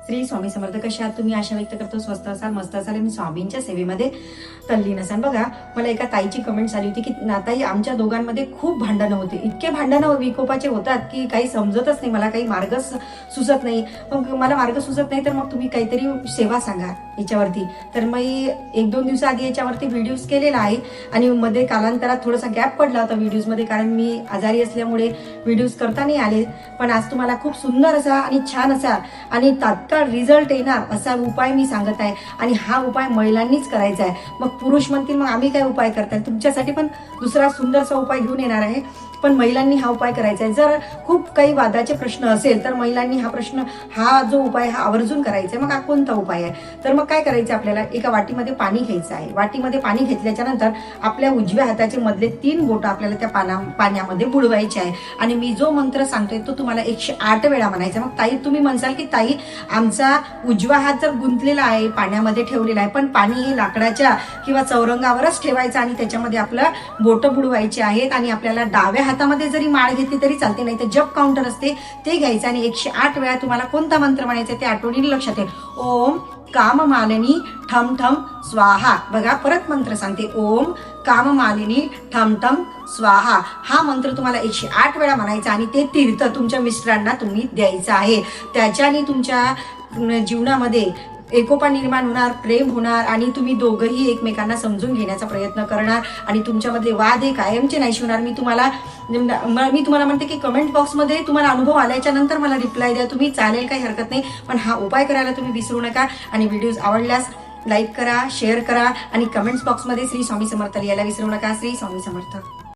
श्री स्वामी समर्थ. कशा आहात तुम्ही? आशा व्यक्त करतो स्वस्त असाल, मस्त असाल आणि स्वामींच्या सेवेमध्ये तल्लीन असाल. बघा, मला एका ताईची कमेंट आली होती की नाताई आमच्या दोघांमध्ये खूप भांडणं होते, इतके भांडणं विकोपाचे होतात की काही समजतच नाही, मला काही मार्गच सुचत नाही. मग मला मार्ग सुचत नाही तर मग तुम्ही काहीतरी सेवा सांगा याच्यावरती. तर मी 1-2 दिवसाआधी याच्यावरती व्हिडिओज केलेला आहे आणि मध्ये कालांतरात थोडासा गॅप पडला होता व्हिडिओजमध्ये, कारण मी आजारी असल्यामुळे व्हिडिओज करता नाही आले. पण आज तुम्हाला खूप सुंदर असा आणि छान असा आणि तात्काळ रिझल्ट येणार असा उपाय मी सांगत आहे. आणि हा उपाय महिलांनीच करायचा आहे. मग पुरुष म्हणतील मग आम्ही काय उपाय करताय? तुमच्यासाठी पण दुसरा सुंदरसा उपाय घेऊन येणार आहे, पण महिलांनी हा उपाय करायचा आहे. जर खूप काही वादाचे प्रश्न असेल तर महिलांनी हा जो उपाय हा आवर्जून करायचा आहे. मग हा कोणता उपाय आहे? तर मग काय करायचं, आपल्याला एका वाटीमध्ये पाणी घ्यायचं आहे. वाटीमध्ये पाणी घेतल्याच्या नंतर आपल्या उजव्या हाताचे मधले 3 बोटं आपल्याला त्या पाण्यामध्ये बुडवायचे आहे. आणि मी जो मंत्र सांगतोय तो तुम्हाला 108 वेळा म्हणायचा. मग ताई तुम्ही म्हणसाल की ताई आमचा उजवा हात जर गुंतलेला आहे, पाण्यामध्ये ठेवलेला आहे, पण पाणी हे लाकडाच्या किंवा चौरंगावरच ठेवायचं आणि त्याच्यामध्ये आपलं बोटं बुडवायचे आहेत. आणि आपल्याला डाव्या हातामध्ये जरी माळ घेतली तरी चालते, नाही तर जप काउंटर असते ते घ्यायचं आणि 108 वेळा तुम्हाला कोणता मंत्र म्हणायचा ते आठवणीने लक्षात येईल. ओम काममालिनी ठम ठम स्वाहा. बघा, परत मंत्र सांगते. ओम काममालिनी ठम ठम स्वाहा. हा मंत्र तुम्हाला 108 वेळा म्हणायचा आणि ते तीर्थ तुमच्या मिस्टरांना तुम्ही द्यायचं आहे. त्याच्याने तुमच्या जीवनामध्ये एकोपा निर्माण होणार, प्रेम होणार आणि तुम्ही दोघंही एकमेकांना समजून घेण्याचा प्रयत्न करणार आणि तुमच्यामधले वाद हे कायमचे नाहीशी होणार. मी तुम्हाला म्हणते की कमेंट बॉक्समध्ये तुम्हाला अनुभव आल्याच्या नंतर मला रिप्लाय द्या तुम्ही, चालेल, काही हरकत नाही. पण हा उपाय करायला तुम्ही विसरू नका. आणि व्हिडिओज आवडल्यास लाईक करा, शेअर करा आणि कमेंट्स बॉक्समध्ये श्री स्वामी समर्थ लिहायला विसरू नका. श्री स्वामी समर्थ.